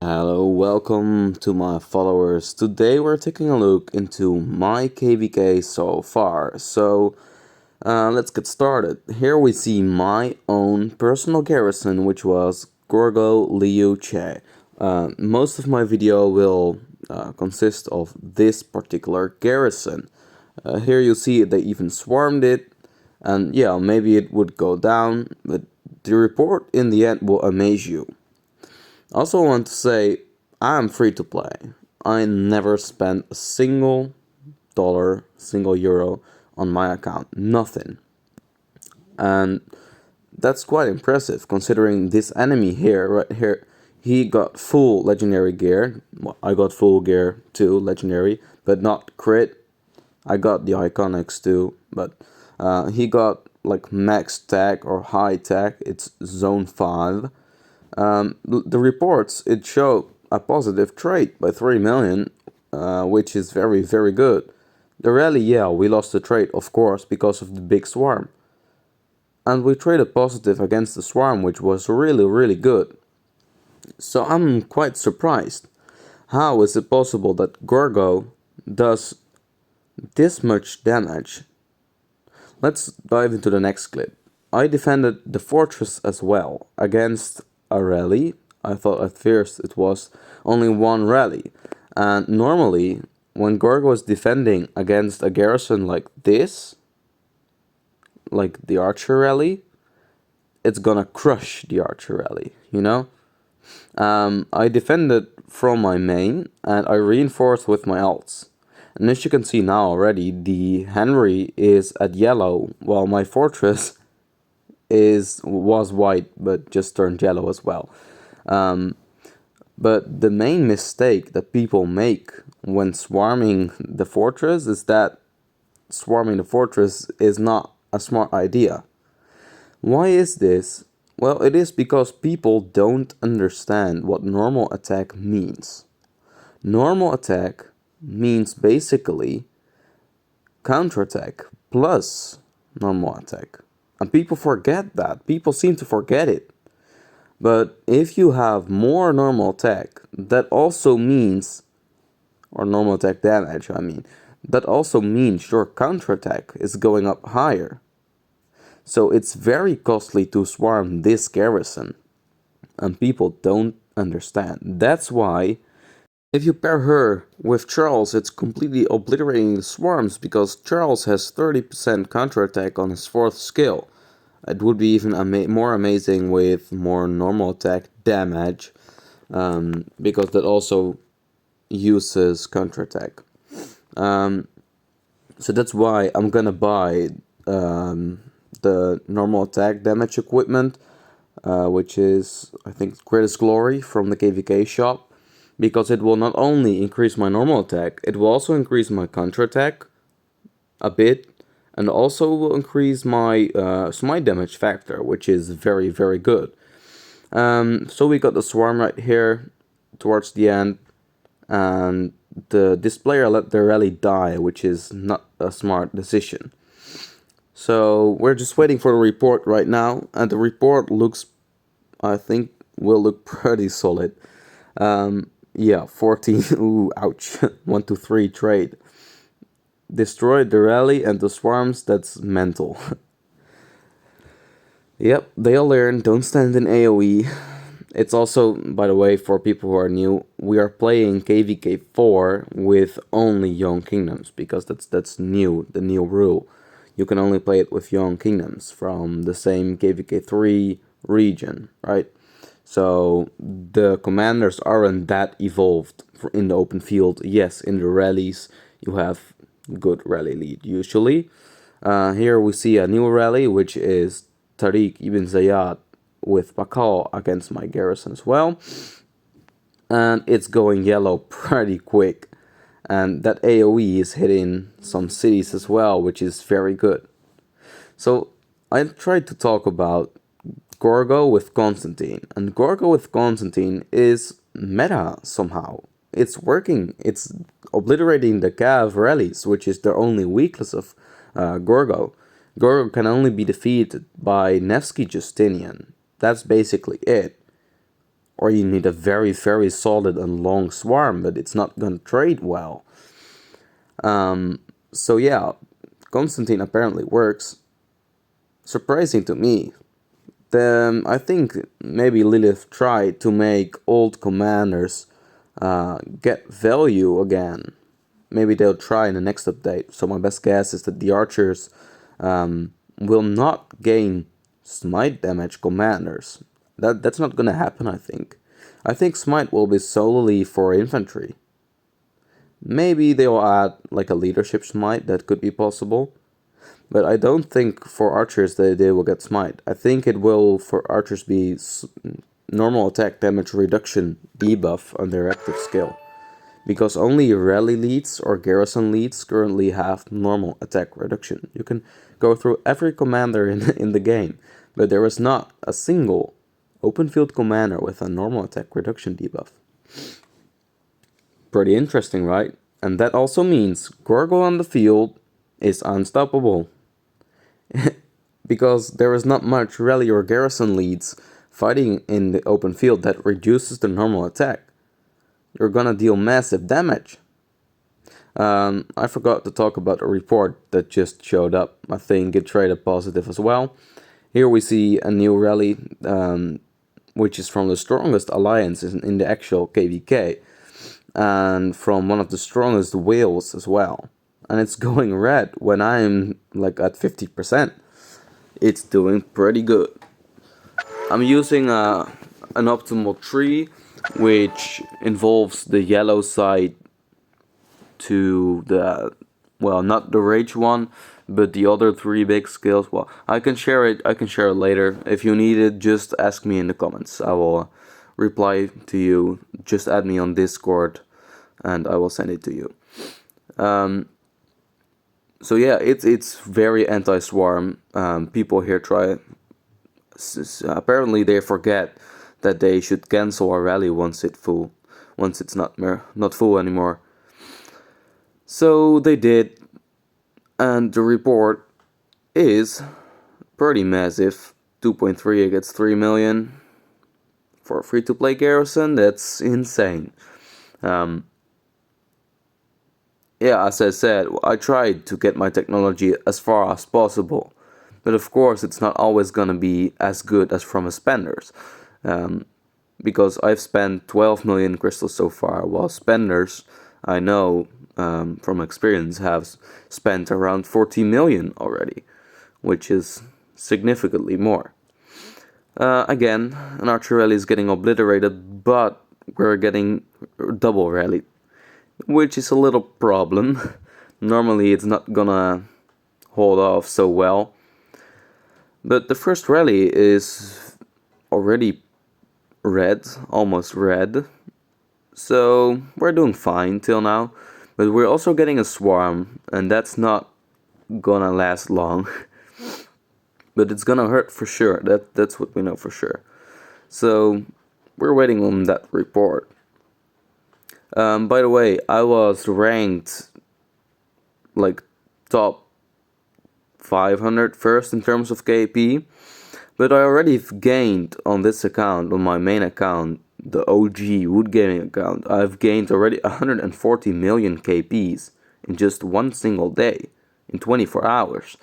Hello, welcome to my followers. Today we're taking a look into my KvK so far. Let's get started. Here we see my own personal garrison, which was Gorgo Liu Che. Most of my video will consist of this particular garrison. Here you see they even swarmed it, and yeah, maybe it would go down, but the report in the end will amaze you. Also want to say, I am free to play. I never spent a single dollar, single euro on my account. Nothing. And that's quite impressive considering this enemy here, right here, he got full legendary gear. Well, I got full gear too, legendary, but not crit. I got the iconics too, but he got like max tag or high tag. It's zone 5. The reports, it showed a positive trade by 3 million, which is very, very good. The rally, yeah, we lost the trade, of course, because of the big swarm. And we traded positive against the swarm, which was really, really good. So I'm quite surprised. How is it possible that Gorgo does this much damage? Let's dive into the next clip. I defended the fortress as well against a rally. I thought at first it was only one rally, and normally when Gorgo is defending against a garrison like this, like the archer rally, it's gonna crush the archer rally, you know? I defended from my main and I reinforced with my alts. And as you can see now already, the Henry is at yellow while my fortress was white but just turned yellow as well. But the main mistake that people make when swarming the fortress is that swarming the fortress is not a smart idea. Why is this? Well, it is because people don't understand what normal attack means. Normal attack means basically counterattack plus normal attack. And people forget that. People seem to forget it. But if you have more normal attack, that also means, or normal attack damage, I mean, that also means your counterattack is going up higher. So it's very costly to swarm this garrison. And people don't understand. That's why if you pair her with Charles, it's completely obliterating the swarms because Charles has 30% counterattack on his 4th skill. It would be even more amazing with more normal attack damage, because that also uses counterattack. So that's why I'm gonna buy the normal attack damage equipment, which is, I think, Greatest Glory from the KvK shop, because it will not only increase my normal attack, it will also increase my counterattack a bit, and also will increase my smite damage factor, which is very, very good. So we got the swarm right here towards the end, and this player let the rally die, which is not a smart decision. So we're just waiting for the report right now, and the report looks, I think, will look pretty solid. Yeah, 14, ooh, ouch, 1 to 3 trade. Destroyed the rally and the swarms, that's mental. Yep, they all learn, don't stand in AoE. It's also, by the way, for people who are new, we are playing KvK 4 with only Young Kingdoms, because that's new, the new rule. You can only play it with Young Kingdoms from the same KvK 3 region, right? So the commanders aren't that evolved in the open field. Yes, in the rallies you have good rally lead usually. Here we see a new rally, which is Tariq ibn Zayed with Bakal against my garrison as well. And it's going yellow pretty quick. And that AoE is hitting some cities as well, which is very good. So I tried to talk about Gorgo with Constantine, and Gorgo with Constantine is meta somehow. It's working, it's obliterating the Cav rallies, which is the only weakness of Gorgo. Gorgo can only be defeated by Nevsky Justinian. That's basically it. or you need a very, very solid and long swarm, but it's not gonna trade well. So yeah, Constantine apparently works. Surprising to me. Then I think maybe Lilith tried to make old commanders get value again. Maybe they'll try in the next update. So my best guess is that the archers will not gain smite damage commanders. That's not gonna happen, I think. I think smite will be solely for infantry. Maybe they'll add like a leadership smite, that could be possible. But I don't think for archers that they will get smite. I think it will for archers be normal attack damage reduction debuff on their active skill. Because only rally leads or garrison leads currently have normal attack reduction. You can go through every commander in the game, but there is not a single open field commander with a normal attack reduction debuff. Pretty interesting, right? And that also means Gorgo on the field is unstoppable. Because there is not much rally or garrison leads fighting in the open field that reduces the normal attack. You're gonna deal massive damage. I forgot to talk about a report that just showed up. I think it traded positive as well. Here we see a new rally, which is from the strongest alliances in the actual KvK, and from one of the strongest whales as well. And it's going red when I'm like at 50%. It's doing pretty good. I'm using an optimal tree, which involves the yellow side to the, well, not the rage one, but the other 3 big skills. Well, I can share it later. If you need it, just ask me in the comments. I will reply to you. Just add me on Discord and I will send it to you. So yeah, it's very anti-swarm. People here try. Apparently they forget that they should cancel a rally once it's not full anymore. So they did, and the report is pretty massive. 2.3 against 3 million for a free-to-play garrison. That's insane. Yeah, as I said, I tried to get my technology as far as possible, but of course it's not always gonna be as good as from a spenders, because I've spent 12 million crystals so far, while spenders, I know from experience, have spent around 40 million already, which is significantly more. Again, an archer rally is getting obliterated, but we're getting double rallied, which is a little problem. Normally it's not gonna hold off so well. But the first rally is already red, almost red. So we're doing fine till now. But we're also getting a swarm, and that's not gonna last long. But it's gonna hurt for sure. That's what we know for sure. So we're waiting on that report. By the way, I was ranked like top 500 first in terms of KP, but I already gained on this account, on my main account, the OG Wood Gaming account, I've gained already 140 million KPs in just one single day, in 24 hours.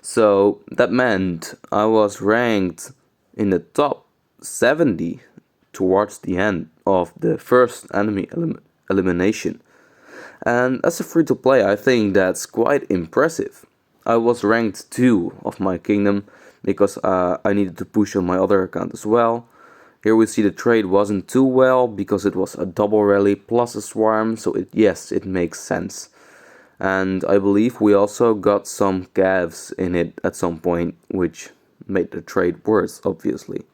So that meant I was ranked in the top 70 towards the end of the first enemy elimination. And as a free-to-play, I think that's quite impressive. I was ranked 2 of my kingdom because I needed to push on my other account as well. Here we see the trade wasn't too well because it was a double rally plus a swarm, so yes, it makes sense. And I believe we also got some calves in it at some point, which made the trade worse, obviously.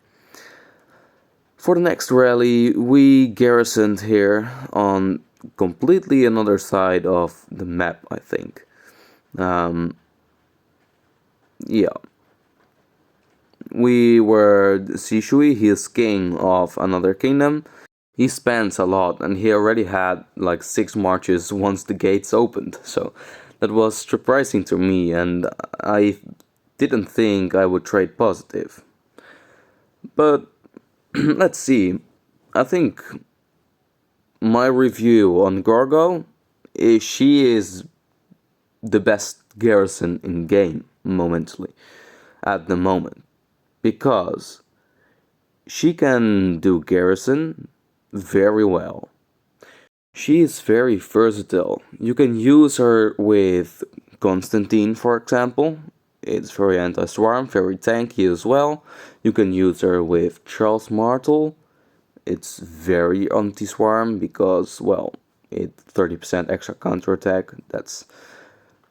For the next rally, we garrisoned here on completely another side of the map, I think. Yeah. We were Sishui, he is king of another kingdom. He spends a lot, and he already had like 6 marches once the gates opened. So that was surprising to me, and I didn't think I would trade positive. But let's see. I think my review on Gorgo is she is the best garrison in game momentarily at the moment, because she can do garrison very well. She is very versatile. You can use her with Constantine, for example. It's very anti-swarm, very tanky as well. You can use her with Charles Martel. It's very anti-swarm because, well, it 30% extra counterattack. That's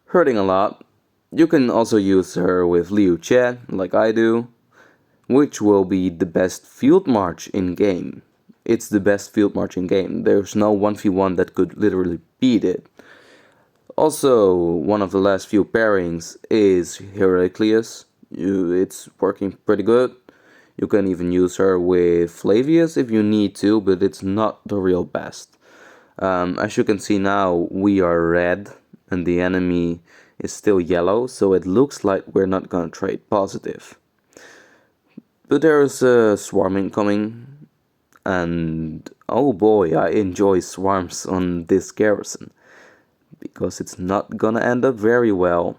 hurting a lot. You can also use her with Liu Che, like I do, which will be the best field march in game. It's the best field march in game. There's no 1v1 that could literally beat it. Also, one of the last few pairings is Heraclius. It's working pretty good. You can even use her with Flavius if you need to, but it's not the real best. As you can see now, we are red and the enemy is still yellow, so it looks like we're not gonna trade positive. But there's a swarm incoming, and oh boy, I enjoy swarms on this garrison, because it's not gonna end up very well.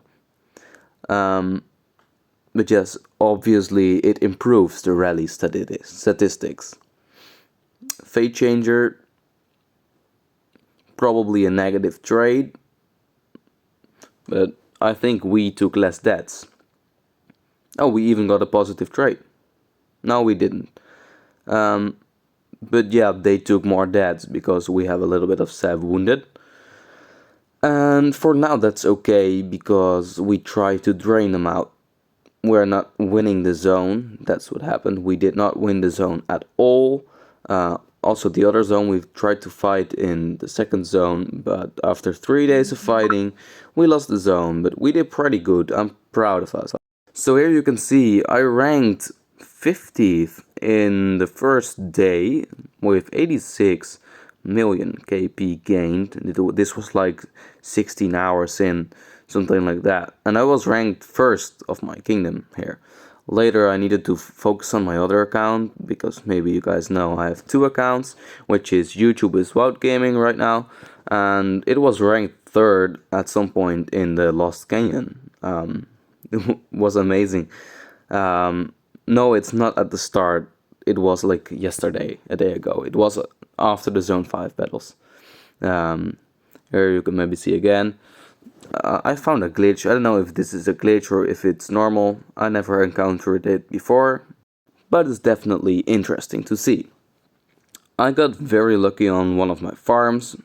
But yes, obviously it improves the rally statistics. Fate Changer, probably a negative trade, but I think we took less deaths. Oh, we even got a positive trade. No, we didn't. But yeah, they took more deaths because we have a little bit of Sev wounded. And for now that's okay, because we try to drain them out. We're not winning the zone, that's what happened. We did not win the zone at all. Also the other zone, we've tried to fight in the second zone, but after 3 days of fighting, we lost the zone, but we did pretty good. I'm proud of us. So here you can see I ranked 50th in the first day with 86 million KP gained. This was like 16 hours in, something like that. And I was ranked first of my kingdom here. Later I needed to focus on my other account, because maybe you guys know I have 2 accounts, which is YouTube is Wout Gaming right now, and it was ranked third at some point in the Lost Canyon. It was amazing. No, it's not at the start. It was like yesterday, a day ago. It was after the Zone 5 battles. Here you can maybe see again. I found a glitch. I don't know if this is a glitch or if it's normal. I never encountered it before, but it's definitely interesting to see. I got very lucky on one of my farms.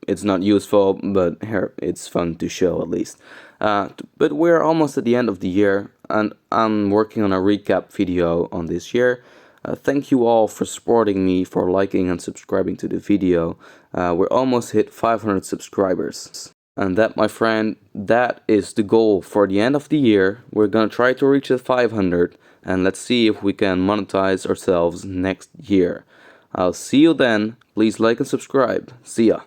It's not useful, but here it's fun to show at least. But we're almost at the end of the year, and I'm working on a recap video on this year. Thank you all for supporting me, for liking and subscribing to the video. We're almost hit 500 subscribers. And that, my friend, that is the goal for the end of the year. We're gonna try to reach the 500, and let's see if we can monetize ourselves next year. I'll see you then. Please like and subscribe. See ya.